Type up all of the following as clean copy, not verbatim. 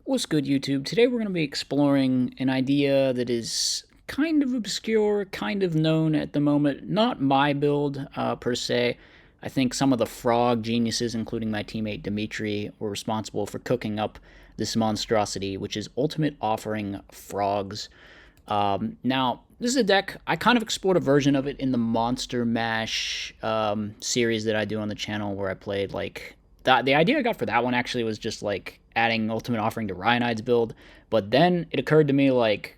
What's good, YouTube? Today we're going to be exploring an idea that is kind of obscure, kind of known at the moment. Not my build, per se. I think some of the frog geniuses, including my teammate Dimitri, were responsible for cooking up this monstrosity, which is Ultimate Offering Frogs. Now, this is a deck, I kind of explored a version of it in the Monster Mash series that I do on the channel, where I played, like, the idea I got for that one actually was just, like, adding Ultimate Offering to Ryanide's build, but then it occurred to me, like,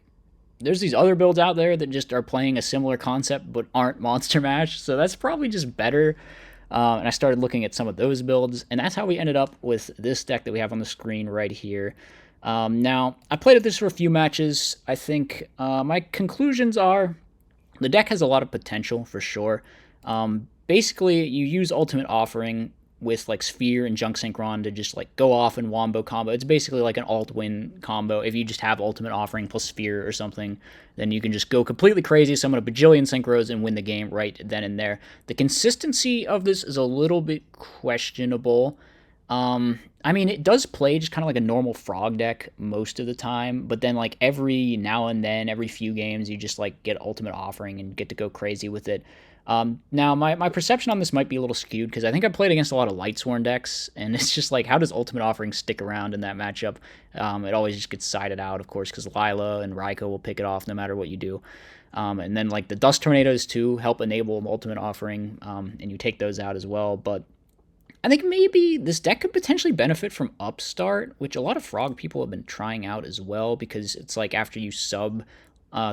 there's these other builds out there that just are playing a similar concept but aren't Monster Mash, so that's probably just better. And I started looking at some of those builds, and that's how we ended up with this deck that we have on the screen right here. Now, I played at this for a few matches. I think my conclusions are the deck has a lot of potential for sure. Basically, you use Ultimate Offering with like Sphere and Junk Synchron to just like go off and wombo combo. It's basically like an alt-win combo. If you just have Ultimate Offering plus Sphere or something, then you can just go completely crazy, summon a bajillion synchros, and win the game right then and there. The consistency of this is a little bit questionable. I mean, it does play just kind of like a normal frog deck most of the time, but then like every now and then, every few games, you just like get Ultimate Offering and get to go crazy with it. Now, my perception on this might be a little skewed, because I think I played against a lot of Lightsworn decks, and it's just like, how does Ultimate Offering stick around in that matchup? It always just gets sided out, of course, because Lila and Raiko will pick it off no matter what you do. And then like the Dust Tornadoes too help enable Ultimate Offering, and you take those out as well, but I think maybe this deck could potentially benefit from Upstart, which a lot of Frog people have been trying out as well, because it's like after you sub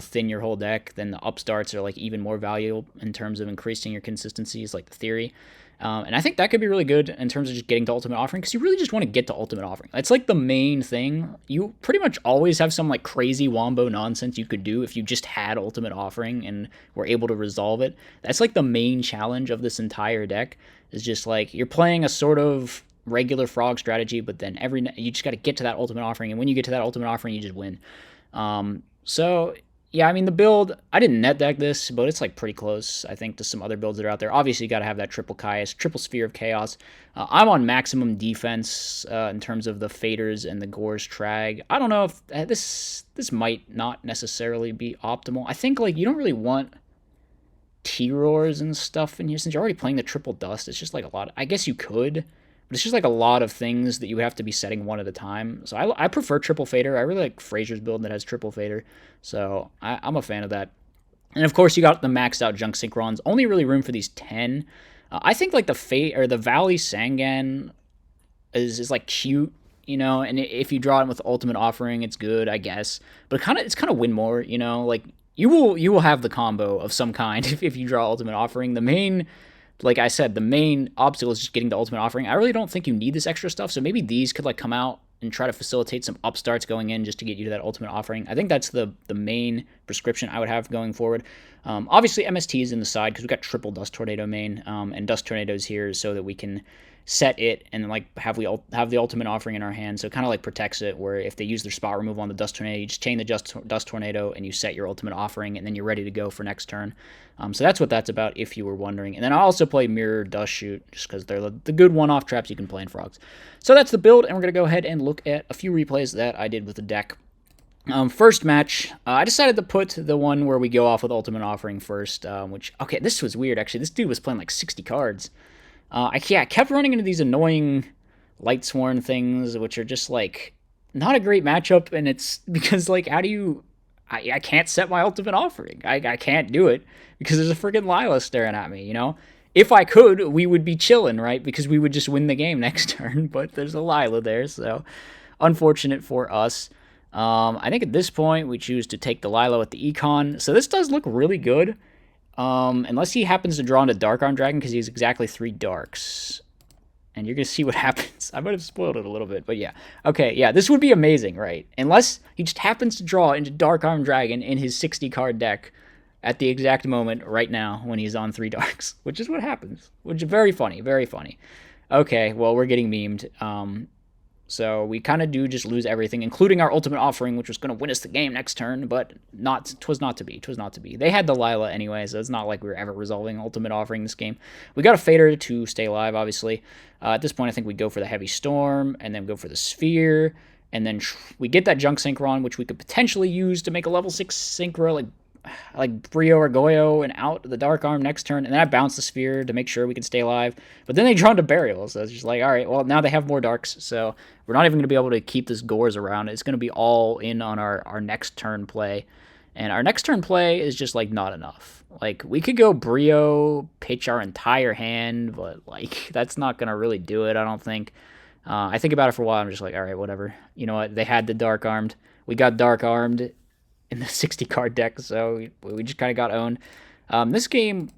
thin your whole deck, then the upstarts are like even more valuable in terms of increasing your consistency, is like the theory. And I think that could be really good in terms of just getting to Ultimate Offering, because you really just want to get to Ultimate Offering. That's like the main thing. You pretty much always have some like crazy wombo nonsense you could do if you just had Ultimate Offering and were able to resolve it. That's like the main challenge of this entire deck, is just like you're playing a sort of regular frog strategy, but then you just got to get to that Ultimate Offering, and when you get to that Ultimate Offering, you just win. So yeah, I mean, the build, I didn't net deck this, but it's like pretty close, I think, to some other builds that are out there. Obviously, you got to have that triple Caius, triple Sphere of Chaos. I'm on maximum defense in terms of the Faders and the Gore's Trag. I don't know if this might not necessarily be optimal. I think, like, you don't really want T-Roars and stuff in here, since you're already playing the triple Dust. It's just like a lot. I guess you could, but it's just like a lot of things that you have to be setting one at a time. So I prefer triple Fader. I really like Fraser's build that has triple Fader. So I'm a fan of that. And of course, you got the maxed out Junk Synchrons. Only really room for these 10. I think like the Valley Sangan is like cute, you know. And if you draw it with Ultimate Offering, it's good, I guess. But it's kind of win more, you know. Like you will have the combo of some kind if you draw Ultimate Offering. The main, like I said, the main obstacle is just getting the Ultimate Offering. I really don't think you need this extra stuff, so maybe these could like come out and try to facilitate some upstarts going in just to get you to that Ultimate Offering. I think that's the main prescription I would have going forward. Obviously, MST is in the side because we got triple Dust Tornado main, and Dust Tornadoes here so that we can set it and like have the Ultimate Offering in our hand, so it kind of like protects it, where if they use their spot removal on the Dust Tornado, you just chain the Dust Tornado and you set your Ultimate Offering, and then you're ready to go for next turn. So that's what that's about, if you were wondering. And then I also play Mirror Dust Shoot, just because they're the good one-off traps you can play in Frogs. So that's the build, and we're going to go ahead and look at a few replays that I did with the deck. First match, I decided to put the one where we go off with Ultimate Offering first, which, okay, this was weird, actually. This dude was playing like 60 cards. I kept running into these annoying Lightsworn things, which are just, like, not a great matchup, and it's because, like, how do you... I can't set my Ultimate Offering. I can't do it because there's a freaking Lila staring at me, you know? If I could, we would be chilling, right? Because we would just win the game next turn, but there's a Lila there, so unfortunate for us. I think at this point, we choose to take the Lila with the Econ. So this does look really good, unless he happens to draw into Dark Arm Dragon, because he's exactly 3 Darks. And you're going to see what happens. I might have spoiled it a little bit, but yeah. Okay, yeah, this would be amazing, right? Unless he just happens to draw into Dark Arm Dragon in his 60-card deck at the exact moment right now when he's on 3 Darks, which is what happens. Which is very funny, very funny. Okay, well, we're getting memed. So we kind of do just lose everything, including our Ultimate Offering, which was going to win us the game next turn, but twas not to be. Twas not to be. They had the Lila anyway, so it's not like we were ever resolving Ultimate Offering this game. We got a Fader to stay alive, obviously. At this point, I think we go for the Heavy Storm, and then go for the Sphere, and then we get that Junk Synchron, which we could potentially use to make a level 6 Synchro, like Brio or Goyo, and out the Dark Arm next turn, and then I bounce the Sphere to make sure we can stay alive. But then they draw into Burial, so it's just like, alright, well, now they have more Darks, so we're not even going to be able to keep this Gores around. It's going to be all in on our next turn play. And our next turn play is just, like, not enough. Like, we could go Brio, pitch our entire hand, but, like, that's not going to really do it, I don't think. I think about it for a while, I'm just like, alright, whatever. You know what, they had the Dark Armed. We got Dark Armed in the 60-card deck, so we just kind of got owned. This game,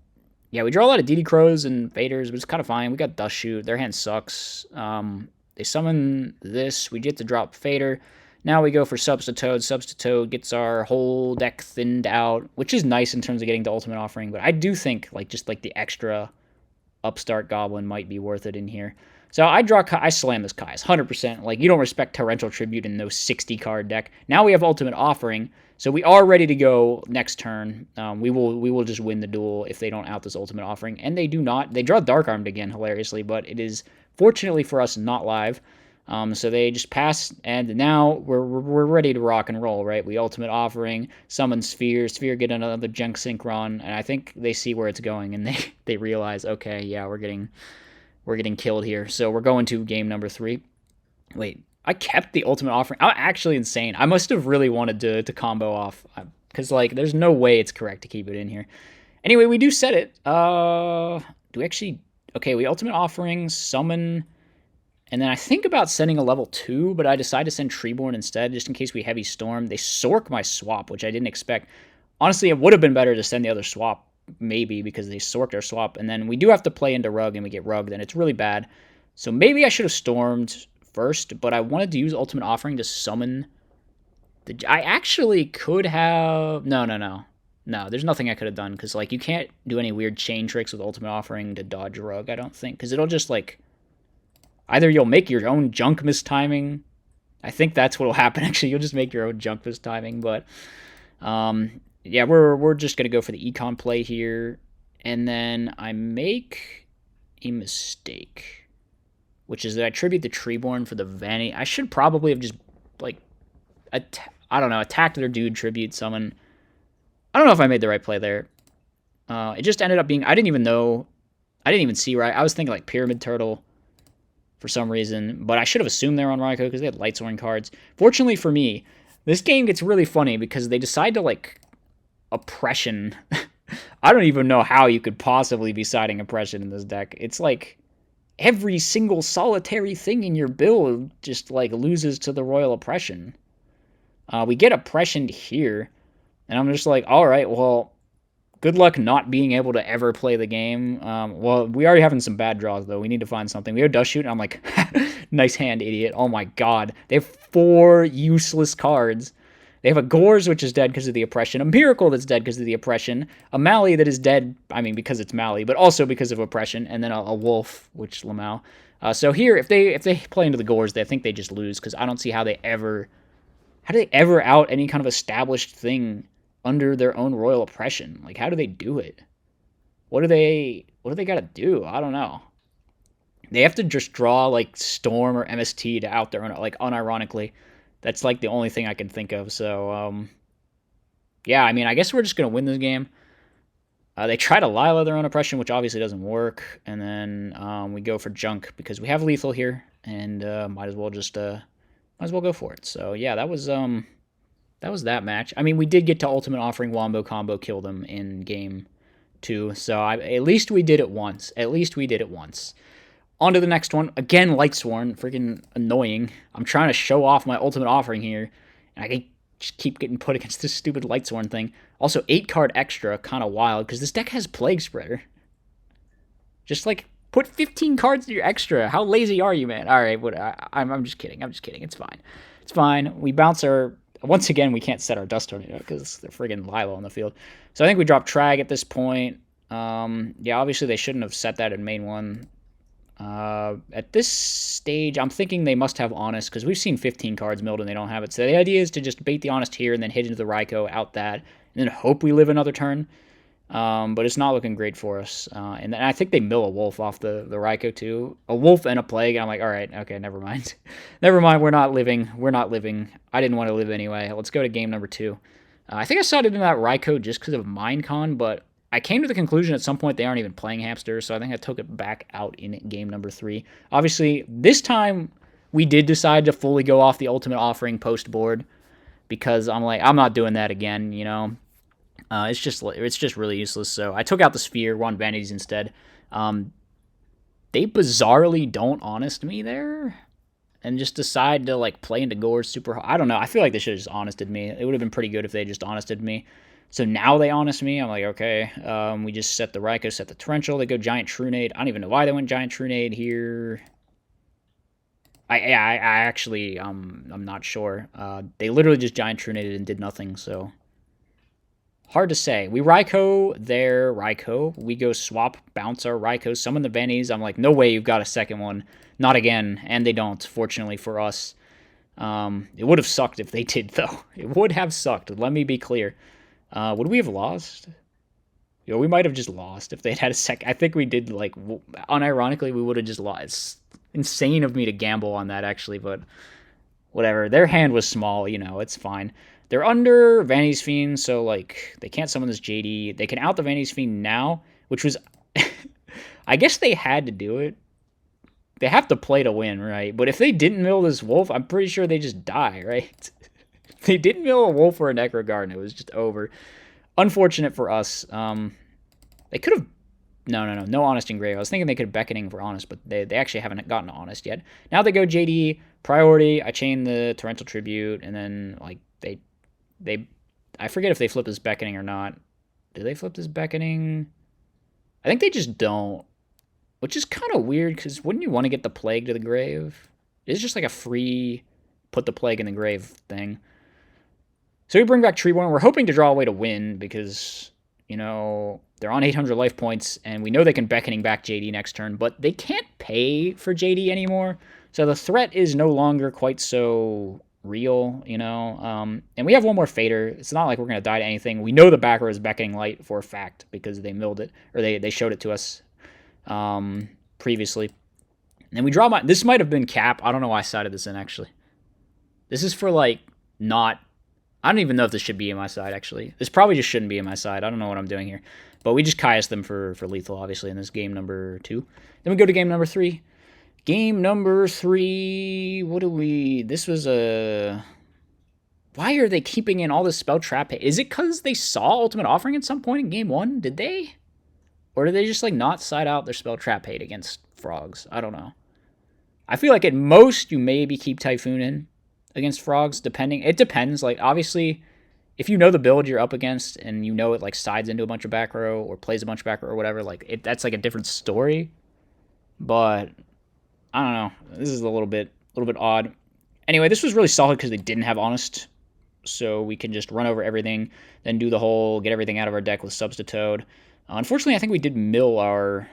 yeah, we draw a lot of DD Crows and Faders, but it's kind of fine. We got Dust Shoot. Their hand sucks. They summon this. We get to drop Fader. Now we go for Substitute. Substitute gets our whole deck thinned out, which is nice in terms of getting the Ultimate Offering, but I do think just the extra Upstart Goblin might be worth it in here. So I slam this Kai's 100%. Like, you don't respect Torrential Tribute in those 60-card deck. Now we have Ultimate Offering, so we are ready to go next turn. We will just win the duel if they don't out this Ultimate Offering, and they do not. They draw Dark Armed again, hilariously, but it is, fortunately for us, not live. So they just pass, and now we're ready to rock and roll, right? We Ultimate Offering, summon Sphere, Sphere get another Junk Synchron, and I think they see where it's going, and they realize, okay, yeah, we're getting killed here. So we're going to game number 3. Wait, I kept the Ultimate Offering. I'm actually insane. I must have really wanted to combo off, because, like, there's no way it's correct to keep it in here. Anyway, we do set it. Do we actually... Okay, we Ultimate Offering, summon... And then I think about sending a level 2, but I decide to send Treeborn instead, just in case we Heavy Storm. They Sork my swap, which I didn't expect. Honestly, it would have been better to send the other swap, maybe, because they Sorked our swap. And then we do have to play into Rug, and we get Rugged, and it's really bad. So maybe I should have Stormed first, but I wanted to use Ultimate Offering to summon... I actually could have... No, there's nothing I could have done, because, like, you can't do any weird chain tricks with Ultimate Offering to dodge Rug, I don't think, because it'll just, like... Either you'll make your own junk mistiming. I think that's what will happen, actually. You'll just make your own junk mistiming. But, yeah, we're just going to go for the econ play here. And then I make a mistake, which is that I tribute the Treeborn for the Vanity. I should probably have just, like, I don't know, attacked their dude, tribute summon. I don't know if I made the right play there. It just ended up being... I didn't even see right. I was thinking, like, Pyramid Turtle for some reason, but I should have assumed they're on Raikou because they had Lightsworn cards. Fortunately for me, this game gets really funny because they decide to, like, Oppression. I don't even know how you could possibly be siding Oppression in this deck. It's like every single solitary thing in your build just, like, loses to the Royal Oppression. We get Oppressioned here, and I'm just like, alright, well, good luck not being able to ever play the game. Well, we already having some bad draws, though. We need to find something. We have Dust Shoot, and I'm like, nice hand, idiot. Oh my god. They have 4 useless cards. They have a Gores, which is dead because of the Oppression. A Miracle that's dead because of the Oppression. A Mally that is dead, I mean, because it's Mally, but also because of Oppression. And then a Wolf, which Lamau. So here, if they play into the Gores, I think they just lose, because I don't see how they ever... How do they ever out any kind of established thing under their own Royal Oppression? Like, how do they do it? What do they gotta do? I don't know. They have to just draw, like, Storm or MST to out their own, like, unironically. That's, like, the only thing I can think of. So, yeah, I mean, I guess we're just gonna win this game. They try to Lila their own Oppression, which obviously doesn't work. And then we go for Junk because we have Lethal here, and might as well go for it. So, yeah, that was that match. I mean, we did get to Ultimate Offering Wombo combo, kill them in game 2. So at least we did it once. On to the next one. Again, Lightsworn. Freaking annoying. I'm trying to show off my Ultimate Offering here, and I just keep getting put against this stupid Lightsworn thing. Also, 8-card extra. Kind of wild, because this deck has Plague Spreader. Just, like, put 15 cards in your extra. How lazy are you, man? All right, I'm just kidding. It's fine. We bounce our... Once again, we can't set our Dust Tornado because they're friggin' Lilo on the field. So I think we drop Trag at this point. Yeah, obviously they shouldn't have set that in main 1. At this stage, I'm thinking they must have Honest, because we've seen 15 cards milled and they don't have it. So the idea is to just bait the Honest here and then hit into the Raikou, out that, and then hope we live another turn. But it's not looking great for us. And I think they mill a wolf off the Raikou too. A wolf and a plague. I'm like, all right, okay, never mind. Never mind, we're not living. We're not living. I didn't want to live anyway. Let's go to game number 2. I think I sided in that Raikou just because of Minecon, but I came to the conclusion at some point they aren't even playing hamsters, so I think I took it back out in game number 3. Obviously, this time we did decide to fully go off the ultimate offering post board because I'm like, I'm not doing that again, you know. It's just really useless. So I took out the sphere, won vanities instead. They bizarrely don't honest me there, and just decide to like play into Gore super. I don't know. I feel like they should have just honested me. It would have been pretty good if they just honested me. So now they honest me. I'm like, okay. We just set the Raikou, set the Torrential. They go Giant Trunade. I don't even know why they went Giant Trunade here. I actually I'm not sure. They literally just Giant Trunaded and did nothing. So hard to say. We Raikou their Raikou. We go swap, bounce our Raikou, summon the Bennies. I'm like, no way you've got a second one. Not again. And they don't, fortunately for us. It would have sucked if they did, though. It would have sucked. Let me be clear. Would we have lost? You know, we might have just lost if they'd had a sec. I think we did, like, unironically, we would have just lost. It's insane of me to gamble on that, actually, but whatever. Their hand was small, you know, it's fine. They're under Vanity's Fiend, so, like, they can't summon this JD. They can out the Vanity's Fiend now, which was... I guess they had to do it. They have to play to win, right? But if they didn't mill this wolf, I'm pretty sure they just die, right? If they didn't mill a wolf or a Necro Garden, it was just over. Unfortunate for us. They could have... No Honest Engrave. I was thinking they could have Beckoning for Honest, but they actually haven't gotten Honest yet. Now they go JD, Priority, I chain the Torrential Tribute, and then, like, they I forget if they flip this Beckoning or not. Do they flip this Beckoning? I think they just don't. Which is kind of weird, because wouldn't you want to get the Plague to the grave? It's just like a free put the Plague in the grave thing. So we bring back Treeborn. We're hoping to draw a way to win, because, you know, they're on 800 life points, and we know they can Beckoning back JD next turn, but they can't pay for JD anymore. So the threat is no longer quite so real, you know. And we have one more Fader. It's not like we're going to die to anything. We know the back row is Beckoning Light for a fact, because they milled it, or they showed it to us previously. And we draw this might have been cap. I don't know why I sided this in, actually. This is for, like, not... I don't even know if this should be in my side, actually. This probably just shouldn't be in my side. I don't know what I'm doing here. But we just Caius them for lethal, obviously, in this game number 2. Then we go to game number 3. Game number 3... What do we... This was a... Why are they keeping in all this spell trap? Is it because they saw Ultimate Offering at some point in game 1? Did they? Or did they just, like, not side out their spell trap hate against frogs? I don't know. I feel like at most you maybe keep Typhoon in against frogs, depending. It depends. Like, obviously, if you know the build you're up against and you know it, like, sides into a bunch of back row or plays a bunch of back row or whatever, like, that's, like, a different story. But I don't know. This is a little bit odd. Anyway, this was really solid because they didn't have Honest. So we can just run over everything, then do the whole get everything out of our deck with Substitute. Unfortunately, I think we did mill our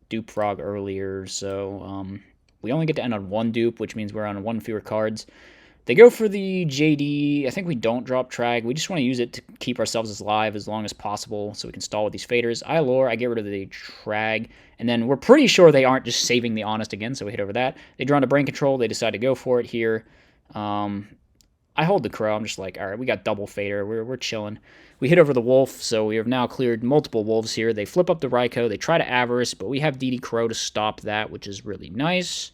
dupe frog earlier, so we only get to end on 1 dupe, which means we're on 1 fewer cards. They go for the JD. I think we don't drop Trag. We just want to use it to keep ourselves alive as long as possible so we can stall with these Faders. I lure, I get rid of the Trag, and then we're pretty sure they aren't just saving the Honest again, so we hit over that. They draw into Brain Control. They decide to go for it here. I hold the Crow. I'm just like, all right, we got double Fader. We're chilling. We hit over the Wolf, so we have now cleared multiple Wolves here. They flip up the Raikou. They try to Avarice, but we have DD Crow to stop that, which is really nice.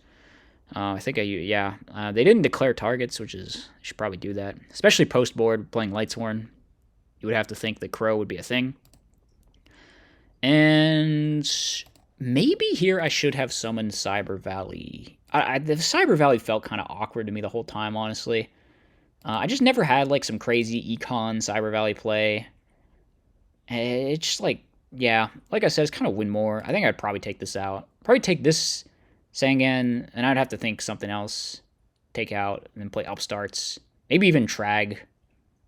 I think they didn't declare targets, which is, I should probably do that. Especially post-board, playing Lightsworn. You would have to think the Crow would be a thing. And maybe here I should have summoned Cyber Valley. The Cyber Valley felt kind of awkward to me the whole time, honestly. I just never had, like, some crazy Econ Cyber Valley play. It's just, like, yeah, like I said, it's kind of win more. I think I'd probably take this out. Probably take this Sangan, and I'd have to think something else. Take out, and then play upstarts. Maybe even Trag.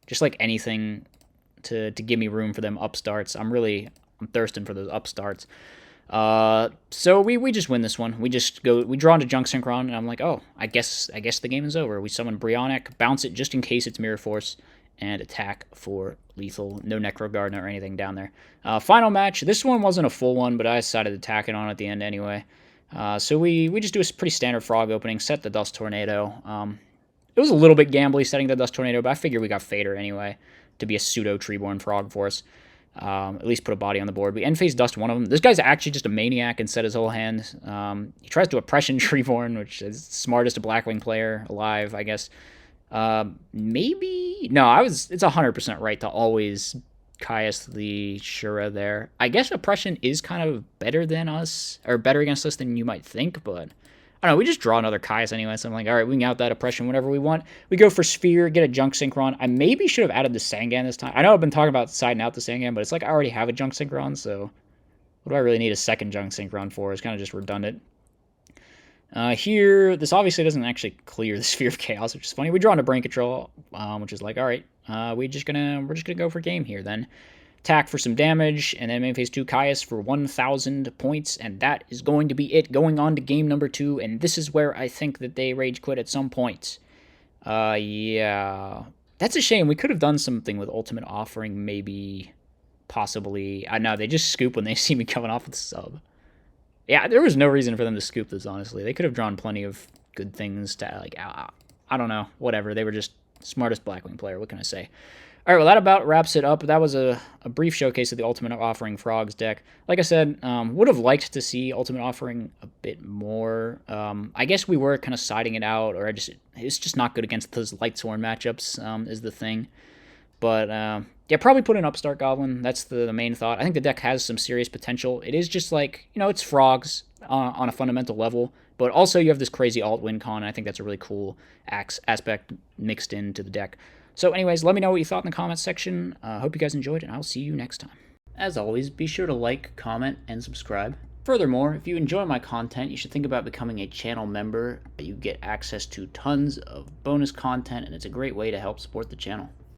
Just, like, anything to give me room for them upstarts. I'm thirsting for those upstarts. So we just win this one. We draw into Junk Synchron, and I'm like, oh, I guess the game is over. We summon Brionic, bounce it just in case it's Mirror Force, and attack for lethal. No Necro Gardener or anything down there. Final match. This one wasn't a full one, but I decided to tack it on at the end anyway. So we just do a pretty standard frog opening, set the Dust Tornado. It was a little bit gambly setting the Dust Tornado, but I figured we got Fader anyway to be a pseudo Treeborn Frog for us. At least put a body on the board. We end phase Dust one of them. This guy's actually just a maniac and set his whole hand. He tries to Oppression Treeborn, which is the smartest Blackwing player alive, I guess. Maybe? No, it's 100% right to always Caius the Shura there. I guess Oppression is kind of better than us, or better against us than you might think, but I don't know, we just draw another Caius anyway, so I'm like, alright, we can out that Oppression whenever we want. We go for Sphere, get a Junk Synchron. I maybe should have added the Sangan this time. I know I've been talking about siding out the Sangan, but it's like I already have a Junk Synchron, so what do I really need a second Junk Synchron for? It's kind of just redundant. Here, this obviously doesn't actually clear the Sphere of Chaos, which is funny. We draw into Brain Control, which is like, alright, we're just gonna go for game here then. Attack for some damage, and then main phase 2 Caius for 1,000 points, and that is going to be it, going on to game number 2, and this is where I think that they rage quit at some point. Yeah. That's a shame. We could have done something with Ultimate Offering, maybe, possibly. I know, they just scoop when they see me coming off with sub. Yeah, there was no reason for them to scoop this, honestly. They could have drawn plenty of good things to, like, I don't know, whatever. They were just smartest Blackwing player, what can I say? All right, well, that about wraps it up. That was a brief showcase of the Ultimate Offering Frogs deck. Like I said, would have liked to see Ultimate Offering a bit more. I guess we were kind of siding it out, or it's just not good against those Lightsworn matchups is the thing. But, yeah, probably put an Upstart Goblin. That's the main thought. I think the deck has some serious potential. It is just like, it's Frogs on a fundamental level. But also you have this crazy alt-win con, and I think that's a really cool aspect mixed into the deck. So anyways, let me know what you thought in the comments section. Hope you guys enjoyed, and I'll see you next time. As always, be sure to like, comment, and subscribe. Furthermore, if you enjoy my content, you should think about becoming a channel member. You get access to tons of bonus content, and it's a great way to help support the channel.